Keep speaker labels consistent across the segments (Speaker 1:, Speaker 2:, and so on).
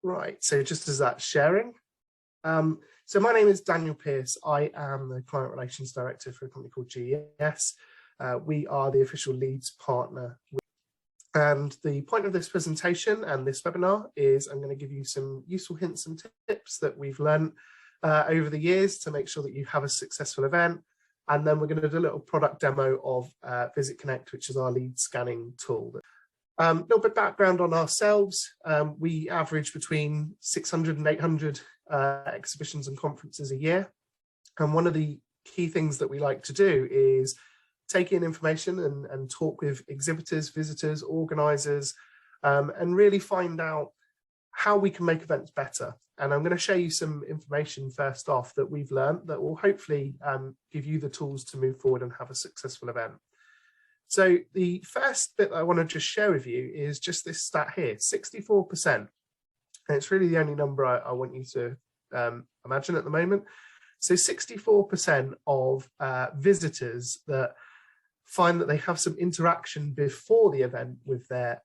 Speaker 1: Right, so just as that sharing. So my name is Daniel Pierce. I am the Client Relations Director for a company called GES. We are the official Leeds partner. And the point of this presentation and this webinar is I'm going to give you some useful hints and tips that we've learned over the years to make sure that you have a successful event. And then we're going to do a little product demo of Visit Connect, which is our lead scanning tool. A little bit of background on ourselves. We average between 600 and 800 exhibitions and conferences a year. And one of the key things that we like to do is take in information and talk with exhibitors, visitors, organisers, and really find out how we can make events better. And I'm going to show you some information first off that we've learned that will hopefully give you the tools to move forward and have a successful event. So the first bit I want to just share with you is just this stat here, 64%. And it's really the only number I want you to imagine at the moment. So 64% of visitors that find that they have some interaction before the event with their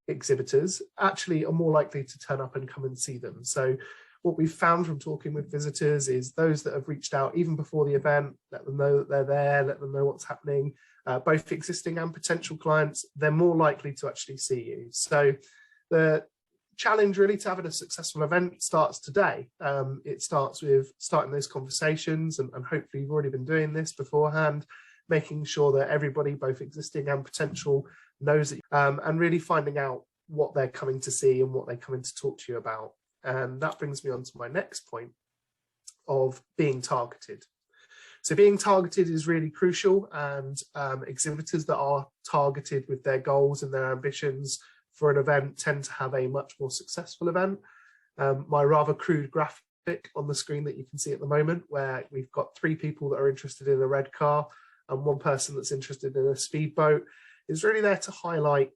Speaker 1: exhibitors actually are more likely to turn up and come and see them. So what we've found from talking with visitors is those that have reached out even before the event, let them know that they're there, let them know what's happening, both existing and potential clients, they're more likely to actually see you. So the challenge really to having a successful event starts today. It starts with starting those conversations, and hopefully you've already been doing this beforehand, making sure that everybody, both existing and potential, knows it, and really finding out what they're coming to see and what they're coming to talk to you about. And that brings me on to my next point of being targeted. So being targeted is really crucial, and exhibitors that are targeted with their goals and their ambitions for an event tend to have a much more successful event. My rather crude graphic on the screen that you can see at the moment, where we've got 3 people that are interested in a red car and 1 person that's interested in a speedboat, is really there to highlight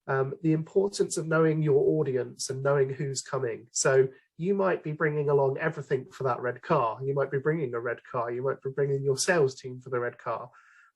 Speaker 1: the importance of knowing your audience and knowing who's coming. So you might be bringing along everything for that red car. You might be bringing a red car. You might be bringing your sales team for the red car.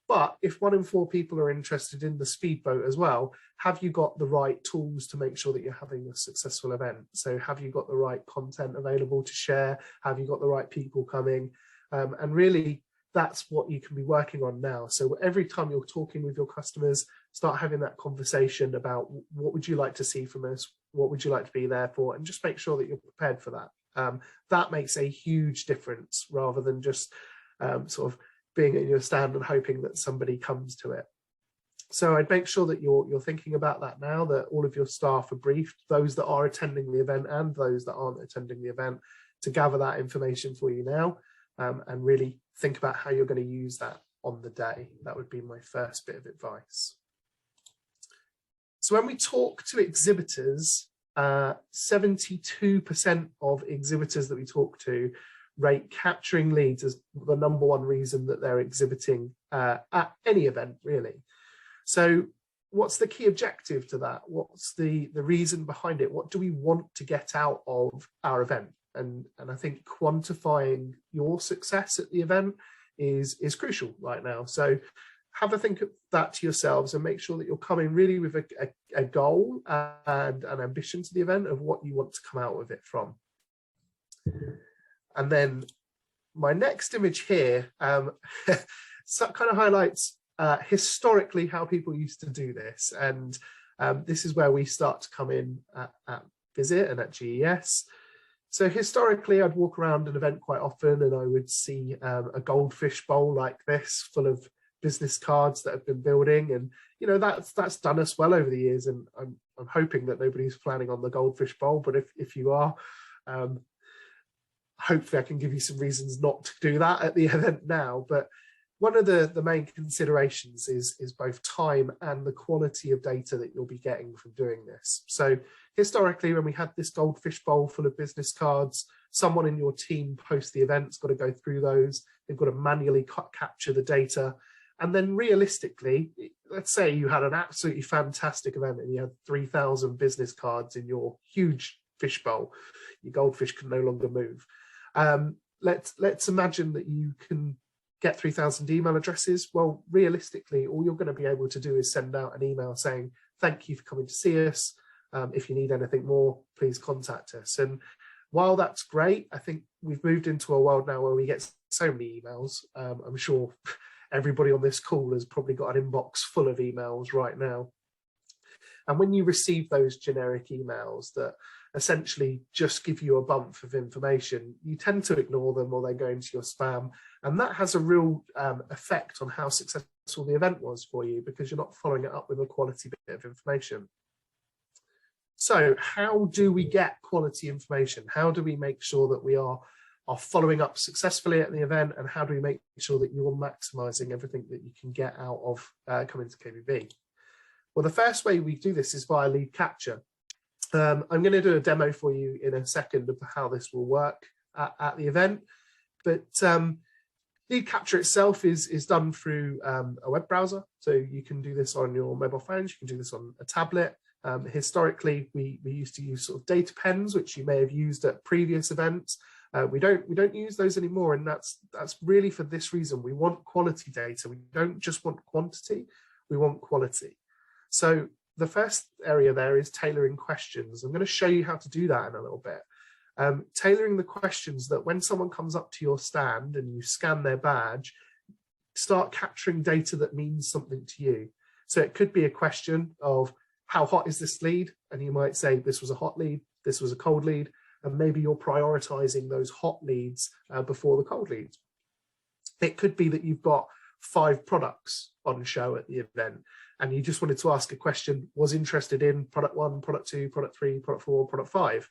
Speaker 1: But if 1 in 4 people are interested in the speedboat as well, have you got the right tools to make sure that you're having a successful event? So have you got the right content available to share? Have you got the right people coming? And really, that's what you can be working on now. So every time you're talking with your customers, start having that conversation about what would you like to see from us? What would you like to be there for? And just make sure that you're prepared for that. That makes a huge difference rather than just sort of being at your stand and hoping that somebody comes to it. So I'd make sure that you're thinking about that now, that all of your staff are briefed, those that are attending the event and those that aren't attending the event, to gather that information for you now, and really think about how you're going to use that on the day. That would be my first bit of advice. So when we talk to exhibitors, 72% of exhibitors that we talk to rate capturing leads as the #1 reason that they're exhibiting at any event, really. So what's the key objective to that? What's the reason behind it? What do we want to get out of our event? And I think quantifying your success at the event is crucial right now. So have a think of that to yourselves and make sure that you're coming really with a goal and an ambition to the event of what you want to come out of it from. And then my next image here so kind of highlights historically how people used to do this. And this is where we start to come in at Visit and at GES. So historically, I'd walk around an event quite often and I would see a goldfish bowl like this full of business cards that have been building. And, you know, that's done us well over the years. And I'm hoping that nobody's planning on the goldfish bowl. But if you are, hopefully I can give you some reasons not to do that at the event now. But one of the main considerations is both time and the quality of data that you'll be getting from doing this. So historically, when we had this goldfish bowl full of business cards, someone in your team post the event's got to go through those. They've got to manually capture the data. And then realistically, let's say you had an absolutely fantastic event and you had 3,000 business cards in your huge fish bowl. Your goldfish can no longer move. Let's imagine that you can get 3,000 email addresses. Well, realistically, all you're going to be able to do is send out an email saying, thank you for coming to see us. If you need anything more, please contact us. And while that's great, I think we've moved into a world now where we get so many emails. I'm sure everybody on this call has probably got an inbox full of emails right now. And when you receive those generic emails that essentially just give you a bump of information, you tend to ignore them, or they go into your spam. And that has a real effect on how successful the event was for you, because you're not following it up with a quality bit of information. So how do we get quality information? How do we make sure that we are following up successfully at the event? And how do we make sure that you're maximizing everything that you can get out of coming to KBB? Well, the first way we do this is via lead capture. I'm going to do a demo for you in a second of how this will work at the event. But lead capture itself is done through a web browser. So you can do this on your mobile phones, you can do this on a tablet. Historically, we used to use sort of data pens, which you may have used at previous events. We don't use those anymore, and that's really for this reason. We want quality data. We don't just want quantity, we want quality. So the first area there is tailoring questions. I'm going to show you how to do that in a little bit. Tailoring the questions that when someone comes up to your stand and you scan their badge, start capturing data that means something to you. So it could be a question of, how hot is this lead? And you might say, this was a hot lead, this was a cold lead, and maybe you're prioritizing those hot leads before the cold leads. It could be that you've got 5 products on show at the event, and you just wanted to ask a question, was interested in product 1, product 2, product 3, product 4, product 5.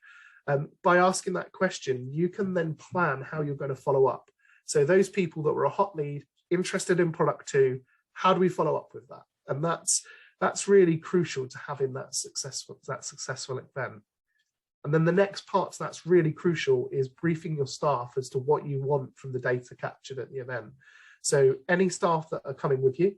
Speaker 1: By asking that question, you can then plan how you're going to follow up. So those people that were a hot lead, interested in product 2, how do we follow up with that? And that's really crucial to having that successful event. And then the next part that's really crucial is briefing your staff as to what you want from the data captured at the event. So any staff that are coming with you,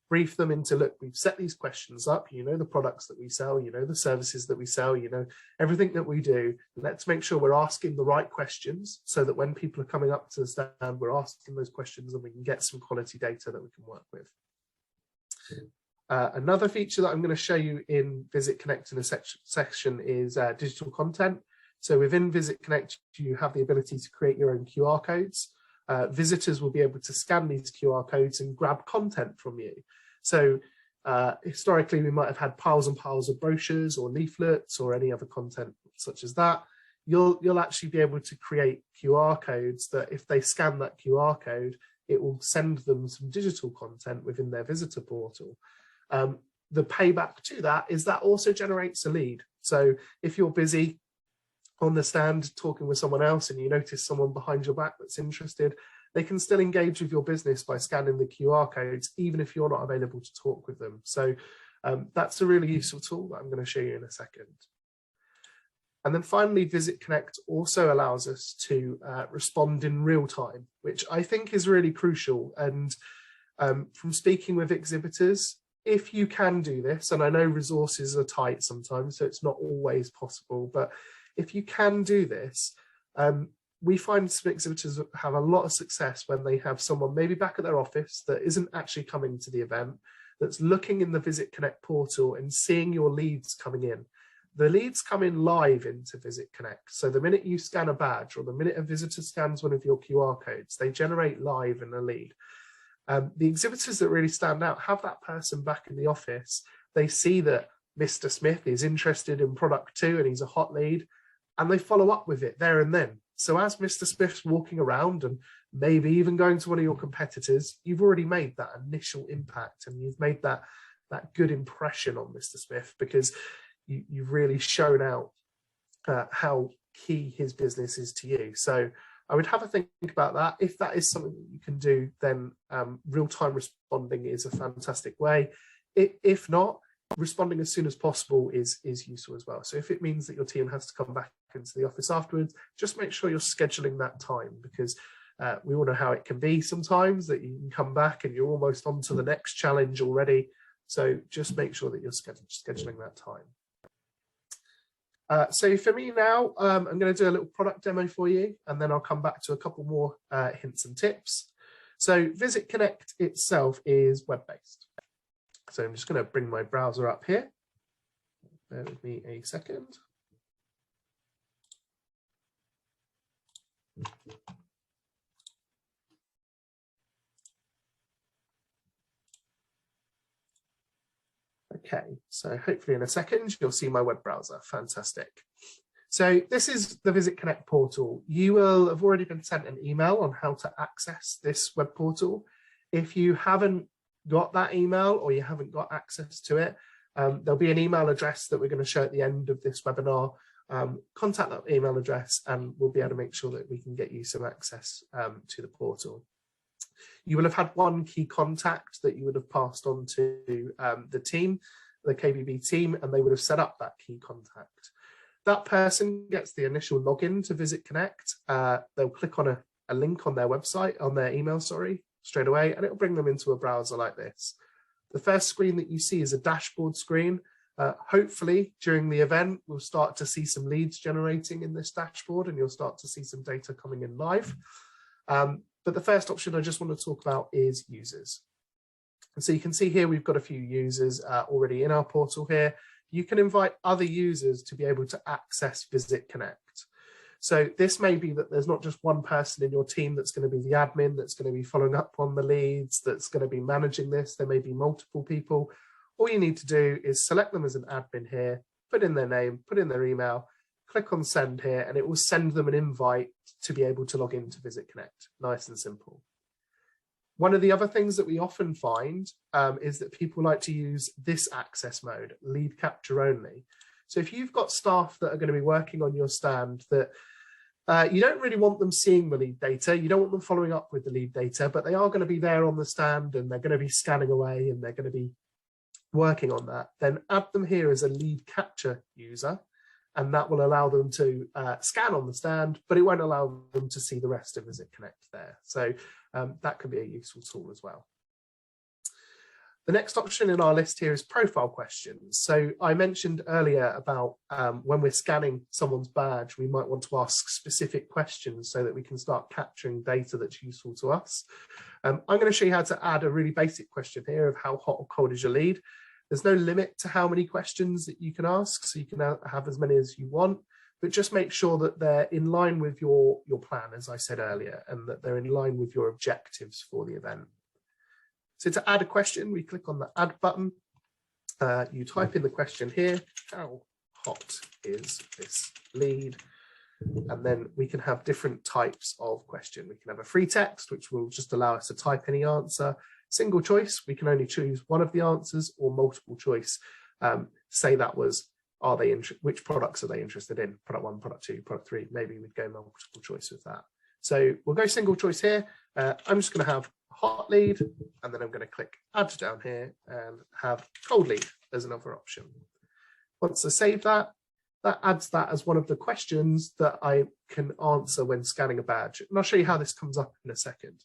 Speaker 1: brief them into, look, we've set these questions up, you know the products that we sell, you know the services that we sell, you know everything that we do. Let's make sure we're asking the right questions so that when people are coming up to the stand, we're asking those questions and we can get some quality data that we can work with. Another feature that I'm going to show you in Visit Connect in a section is digital content. So within Visit Connect, you have the ability to create your own QR codes. Visitors will be able to scan these QR codes and grab content from you. So historically, we might have had piles and piles of brochures or leaflets or any other content such as that. You'll actually be able to create QR codes that if they scan that QR code, it will send them some digital content within their visitor portal. The payback to that is that also generates a lead. So if you're busy on the stand talking with someone else and you notice someone behind your back that's interested, they can still engage with your business by scanning the QR codes, even if you're not available to talk with them. So that's a really useful tool that I'm going to show you in a second. And then finally, Visit Connect also allows us to respond in real time, which I think is really crucial. And from speaking with exhibitors, if you can do this, and I know resources are tight sometimes, so it's not always possible, but if you can do this, we find some exhibitors have a lot of success when they have someone maybe back at their office that isn't actually coming to the event, that's looking in the Visit Connect portal and seeing your leads coming in. The leads come in live into Visit Connect. So the minute you scan a badge or the minute a visitor scans one of your QR codes, they generate live in a lead. The exhibitors that really stand out have that person back in the office. They see that Mr. Smith is interested in product 2 and he's a hot lead, and they follow up with it there and then. So as Mr. Smith's walking around and maybe even going to one of your competitors, you've already made that initial impact and you've made that good impression on Mr. Smith, because you've really shown out how key his business is to you. So I would have a think about that. If that is something that you can do, then real-time responding is a fantastic way. If not, responding as soon as possible is useful as well. So if it means that your team has to come back into the office afterwards, just make sure you're scheduling that time, because we all know how it can be sometimes, that you can come back and you're almost on to the next challenge already. So just make sure that you're scheduling that time. So for me now, I'm going to do a little product demo for you, and then I'll come back to a couple more hints and tips. So Visit Connect itself is web-based. So I'm just going to bring my browser up here. Bear with me a second. Okay, so hopefully in a second, you'll see my web browser. Fantastic. So this is the Visit Connect portal. You will have already been sent an email on how to access this web portal. If you haven't got that email or you haven't got access to it, there'll be an email address that we're going to show at the end of this webinar. Contact that email address and we'll be able to make sure that we can get you some access to the portal. You will have had one key contact that you would have passed on to the team, the KBB team, and they would have set up that key contact. That person gets the initial login to Visit Connect. They'll click on a link on their website, on their email, sorry, straight away, and it'll bring them into a browser like this. The first screen that you see is a dashboard screen. Hopefully, during the event, we'll start to see some leads generating in this dashboard and you'll start to see some data coming in live. But the first option I just want to talk about is users. And so you can see here we've got a few users already in our portal here. You can invite other users to be able to access Visit Connect. So this may be that there's not just one person in your team that's going to be the admin, that's going to be following up on the leads, that's going to be managing this. There may be multiple people. All you need to do is select them as an admin here, put in their name, put in their email, click on send here, and it will send them an invite to be able to log into Visit Connect. Nice and simple. One of the other things that we often find is that people like to use this access mode, lead capture only. So if you've got staff that are going to be working on your stand that you don't really want them seeing the lead data, you don't want them following up with the lead data, but they are going to be there on the stand and they're going to be scanning away and they're going to be working on that, then add them here as a lead capture user. And that will allow them to scan on the stand, but it won't allow them to see the rest of Visit Connect there. So that can be a useful tool as well. The next option in our list here is profile questions. So I mentioned earlier about when we're scanning someone's badge, we might want to ask specific questions so that we can start capturing data that's useful to us. I'm going to show you how to add a really basic question here of how hot or cold is your lead. There's no limit to how many questions that you can ask, so you can have as many as you want, but just make sure that they're in line with your plan, as I said earlier, and that they're in line with your objectives for the event. So to add a question, we click on the add button. You type in the question here, how hot is this lead? And then we can have different types of question. We can have a free text, which will just allow us to type any answer. Single choice, we can only choose one of the answers, or multiple choice. Say that was, which products are they interested in? Product 1, product 2, product 3, maybe we'd go multiple choice with that. So we'll go single choice here. I'm just going to have hot lead, and then I'm going to click add down here and have cold lead as another option. Once I save that, that adds that as one of the questions that I can answer when scanning a badge. And I'll show you how this comes up in a second.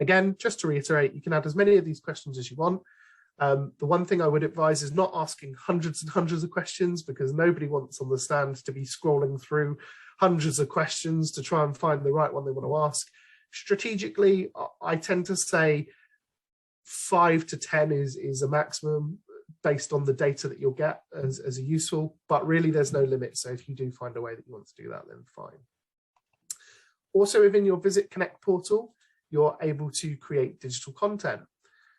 Speaker 1: Again, just to reiterate, you can add as many of these questions as you want. The one thing I would advise is not asking hundreds and hundreds of questions, because nobody wants on the stand to be scrolling through hundreds of questions to try and find the right one they want to ask. Strategically, I tend to say 5 to 10 is a maximum based on the data that you'll get as a useful, but really there's no limit. So if you do find a way that you want to do that, then fine. Also within your Visit Connect portal, you're able to create digital content.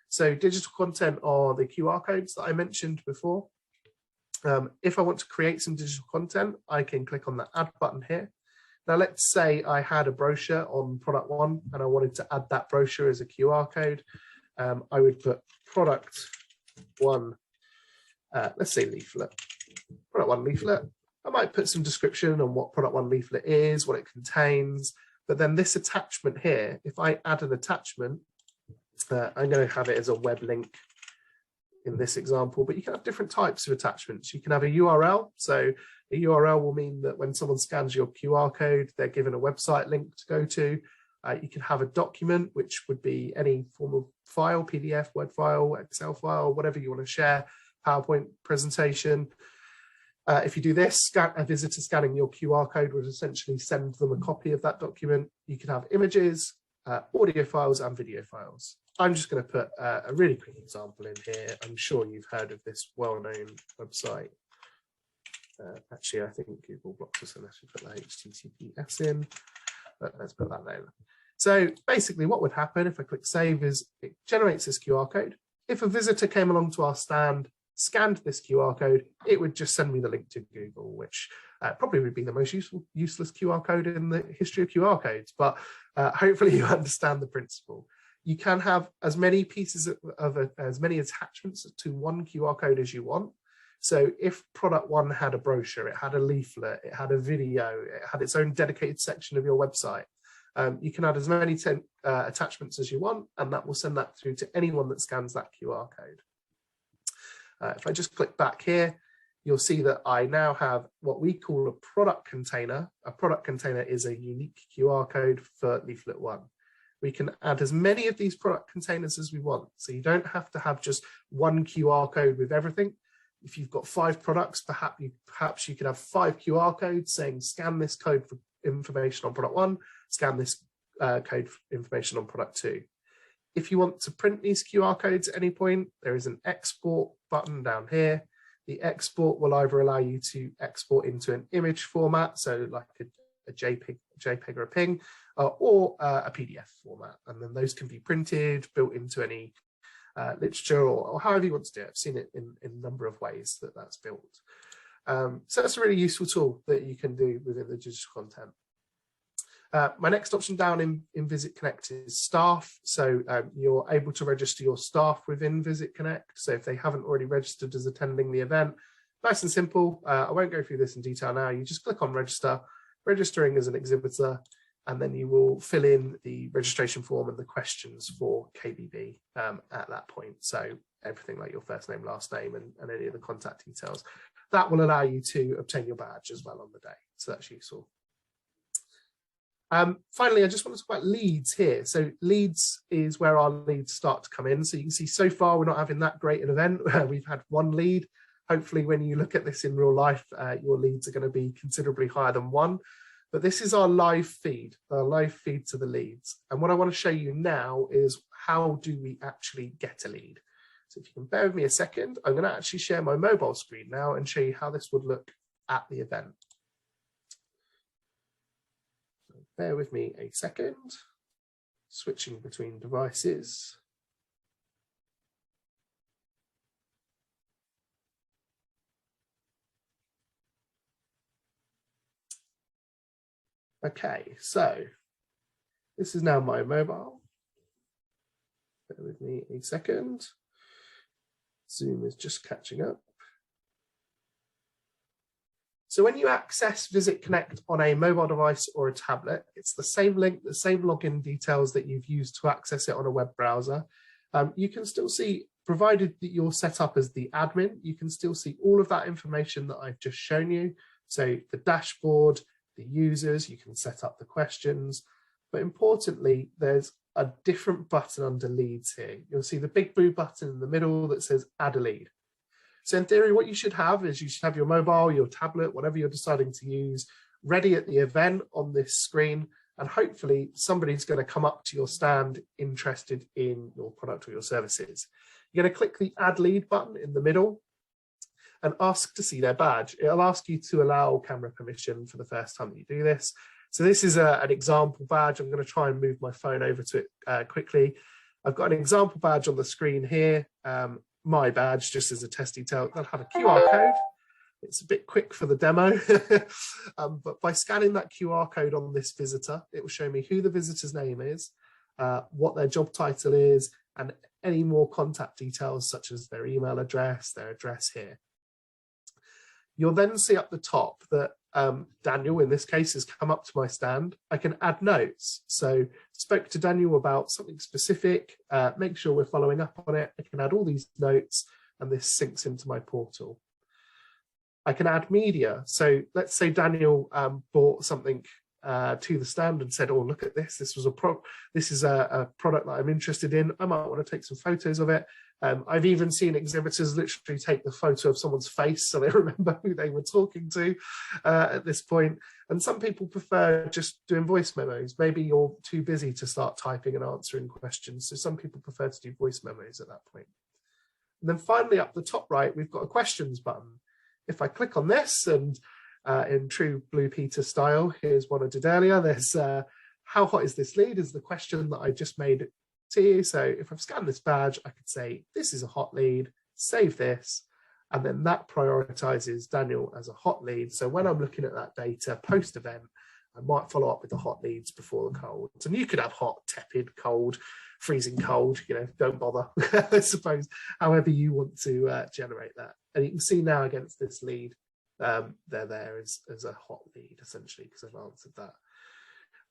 Speaker 1: So digital content are the QR codes that I mentioned before. If I want to create some digital content, I can click on the add button here. Now let's say I had a brochure on product 1 and I wanted to add that brochure as a QR code. I would put product 1, let's say leaflet, product 1 leaflet. I might put some description on what product 1 leaflet is, what it contains. But then this attachment here, if I add an attachment, I'm going to have it as a web link in this example, but you can have different types of attachments. You can have a URL. So a URL will mean that when someone scans your QR code, they're given a website link to go to. You can have a document, which would be any form of file, PDF, Word file, Excel file, whatever you want to share, PowerPoint presentation. If you do this, a visitor scanning your QR code would essentially send them a copy of that document. You can have images, audio files, and video files. I'm just going to put a really quick example in here. I'm sure you've heard of this well-known website Actually, I think Google blocks us unless we put the HTTPS in, but let's put that there. So basically what would happen if I click save is it generates this QR code. If a visitor came along to our stand, scanned this QR code, it would just send me the link to Google, which probably would be the most useless QR code in the history of QR codes, but hopefully you understand the principle. You can have as many pieces of as many attachments to one QR code as you want. So if product one had a brochure, it had a leaflet, it had a video, it had its own dedicated section of your website, you can add as many attachments as you want, and that will send that through to anyone that scans that QR code. If I just click back here, you'll see that I now have what we call a product container. A product container is a unique QR code for leaflet one. We can add as many of these product containers as we want. So you don't have to have just one QR code with everything. If you've got 5 products, perhaps you could have 5 QR codes saying scan this code for information on product 1, scan this code for information on product 2. If you want to print these QR codes at any point, there is an export button down here. The export will either allow you to export into an image format, so like a JPEG or a PNG, or a PDF format, and then those can be printed, built into any literature or however you want to do it. I've seen it in a number of ways that's built. So that's a really useful tool that you can do within the digital content. My next option down in Visit Connect is staff. So you're able to register your staff within Visit Connect. So if they haven't already registered as attending the event, nice and simple. I won't go through this in detail now. You just click on register, registering as an exhibitor, and then you will fill in the registration form and the questions for KBB at that point. So everything like your first name, last name, and any of the contact details. That will allow you to obtain your badge as well on the day. So that's useful. Finally, I just want to talk about leads here. So leads is where our leads start to come in. So you can see so far we're not having that great an event. We've had 1 lead. Hopefully when you look at this in real life, your leads are going to be considerably higher than 1. But this is our live feed to the leads. And what I want to show you now is how do we actually get a lead. So if you can bear with me a second, I'm going to actually share my mobile screen now and show you how this would look at the event. So bear with me a second, switching between devices. Okay, so this is now my mobile. Bear with me a second. Zoom is just catching up. So when you access Visit Connect on a mobile device or a tablet, it's the same link, the same login details that you've used to access it on a web browser. You can still see, provided that you're set up as the admin, you can still see all of that information that I've just shown you. So the dashboard, the users, you can set up the questions, but importantly, there's a different button under leads here. You'll see the big blue button in the middle that says add a lead. So in theory, what you should have is you should have your mobile, your tablet, whatever you're deciding to use, ready at the event on this screen, and hopefully somebody's going to come up to your stand interested in your product or your services. You're going to click the add lead button in the middle and ask to see their badge. It'll ask you to allow camera permission for the first time that you do this. So this is an example badge. I'm going to try and move my phone over to it quickly. I've got an example badge on the screen here. My badge, just as a test detail, that'll have a QR code. It's a bit quick for the demo, but by scanning that QR code on this visitor, it will show me who the visitor's name is, what their job title is, and any more contact details such as their email address, their address here. You'll then see up the top that Daniel, in this case, has come up to my stand. I can add notes. So spoke to Daniel about something specific, make sure we're following up on it. I can add all these notes and this syncs into my portal. I can add media. So let's say Daniel bought something to the stand and said, oh, look at this. This is a product that I'm interested in. I might want to take some photos of it. I've even seen exhibitors literally take the photo of someone's face so they remember who they were talking to at this point. And some people prefer just doing voice memos. Maybe you're too busy to start typing and answering questions. So some people prefer to do voice memos at that point. And then finally up the top right, we've got a questions button. if I click on this, and in true Blue Peter style, here's one I did earlier. There's how hot is this lead is the question that I just made to you. So if I've scanned this badge, I could say, this is a hot lead, save this, and then that prioritizes Daniel as a hot lead. So when I'm looking at that data post-event, I might follow up with the hot leads before the colds. And you could have hot, tepid, cold, freezing cold, don't bother, I suppose, however you want to generate that. And you can see now against this lead, they're there as a hot lead, essentially, because I've answered that.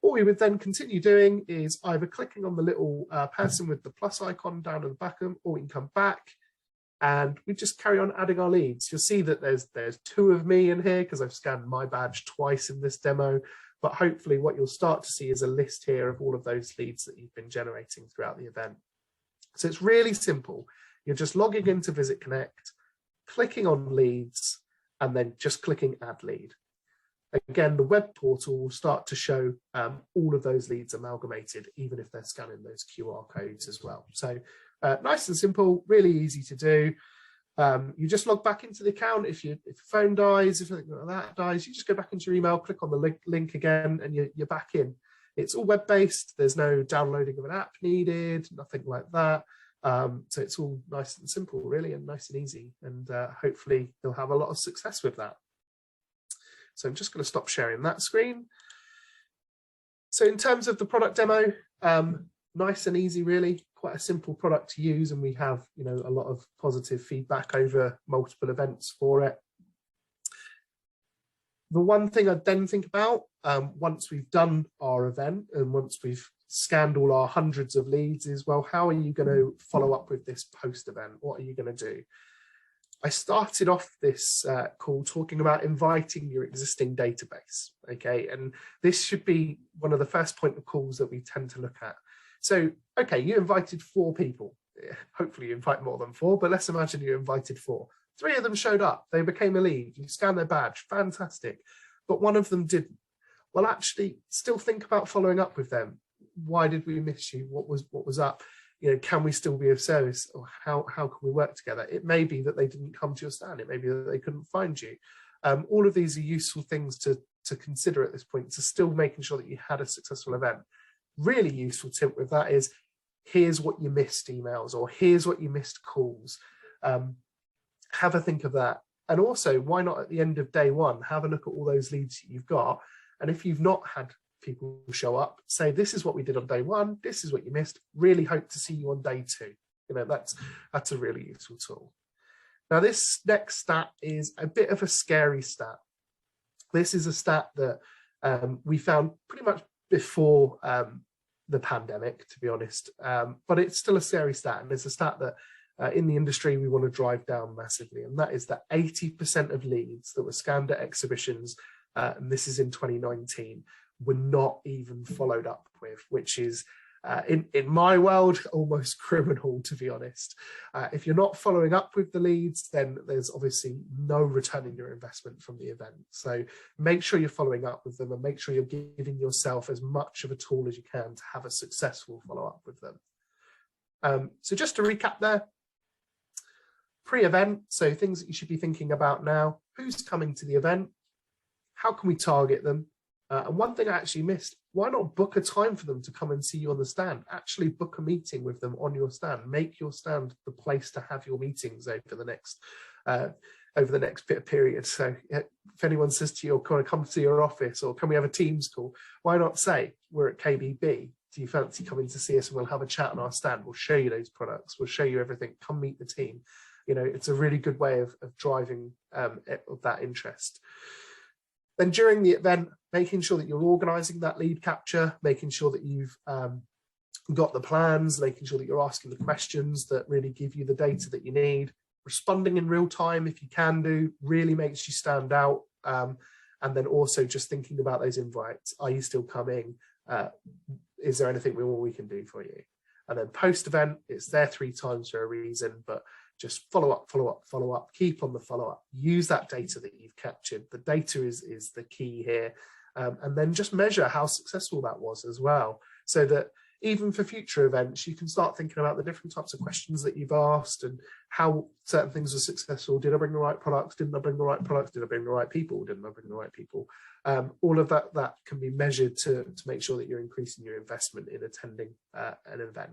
Speaker 1: What we would then continue doing is either clicking on the little person with the plus icon down at the bottom, or we can come back and we just carry on adding our leads. You'll see that there's 2 of me in here because I've scanned my badge twice in this demo. But hopefully what you'll start to see is a list here of all of those leads that you've been generating throughout the event. So it's really simple. You're just logging into Visit Connect, clicking on leads, and then just clicking add lead. Again, the web portal will start to show all of those leads amalgamated, even if they're scanning those QR codes as well. So nice and simple, really easy to do. You just log back into the account. If your phone dies, if anything like that dies, you just go back into your email, click on the link again, and you're back in. It's all web-based. There's no downloading of an app needed, nothing like that. So it's all nice and simple, really, and nice and easy. And hopefully you'll have a lot of success with that. So I'm just going to stop sharing that screen. So in terms of the product demo, nice and easy, really, quite a simple product to use, and we have a lot of positive feedback over multiple events for it. The one thing I'd then think about, once we've done our event and once we've scanned all our hundreds of leads, is, well, how are you going to follow up with this post-event? What are you going to do? I started off this call talking about inviting your existing database, okay? And this should be one of the first point of calls that we tend to look at. So, okay, you invited 4 people. Hopefully you invite more than 4, but let's imagine you invited 4. 3 of them showed up, they became a lead, you scanned their badge, fantastic. But one of them didn't. Well, actually, still think about following up with them. Why did we miss you? What was up? Can we still be of service, or how can we work together? It may be that they didn't come to your stand. It may be that they couldn't find you. All of these are useful things to consider at this point, to still making sure that you had a successful event. Really useful tip with that is, here's what you missed emails, or here's what you missed calls. Have a think of that. And also, why not at the end of day 1, have a look at all those leads that you've got. And if you've not had people show up, say, this is what we did on day 1, this is what you missed, really hope to see you on day 2. That's a really useful tool. Now, this next stat is a bit of a scary stat. This is a stat that we found pretty much before the pandemic, to be honest, but it's still a scary stat, and it's a stat that in the industry we want to drive down massively, and that is that 80% of leads that were scanned at exhibitions, and this is in 2019, were not even followed up with, which is in my world almost criminal, to be honest. If you're not following up with the leads, then there's obviously no return in your investment from the event. So make sure you're following up with them, and make sure you're giving yourself as much of a tool as you can to have a successful follow-up with them. So just to recap there, pre-event, so things that you should be thinking about now: who's coming to the event, how can we target them, and one thing I actually missed, why not book a time for them to come and see you on the stand? Actually book a meeting with them on your stand. Make your stand the place to have your meetings over the next bit of period. So if anyone says to you, can I come to your office, or can we have a Teams call? Why not say, we're at KBB. Do you fancy coming to see us, and we'll have a chat on our stand? We'll show you those products. We'll show you everything. Come meet the team. It's a really good way of driving that interest. Then during the event, making sure that you're organising that lead capture, making sure that you've got the plans, making sure that you're asking the questions that really give you the data that you need, responding in real time if you can do, really makes you stand out. And then also just thinking about those invites. Are you still coming? Is there anything more we can do for you? And then post-event, it's there 3 times for a reason, but just follow up, keep on the follow-up, use that data that you've captured. The data is the key here. And then just measure how successful that was as well, so that even for future events, you can start thinking about the different types of questions that you've asked and how certain things were successful. Did I bring the right products? Didn't I bring the right products? Did I bring the right people? Didn't I bring the right people? All of that can be measured to make sure that you're increasing your investment in attending an event.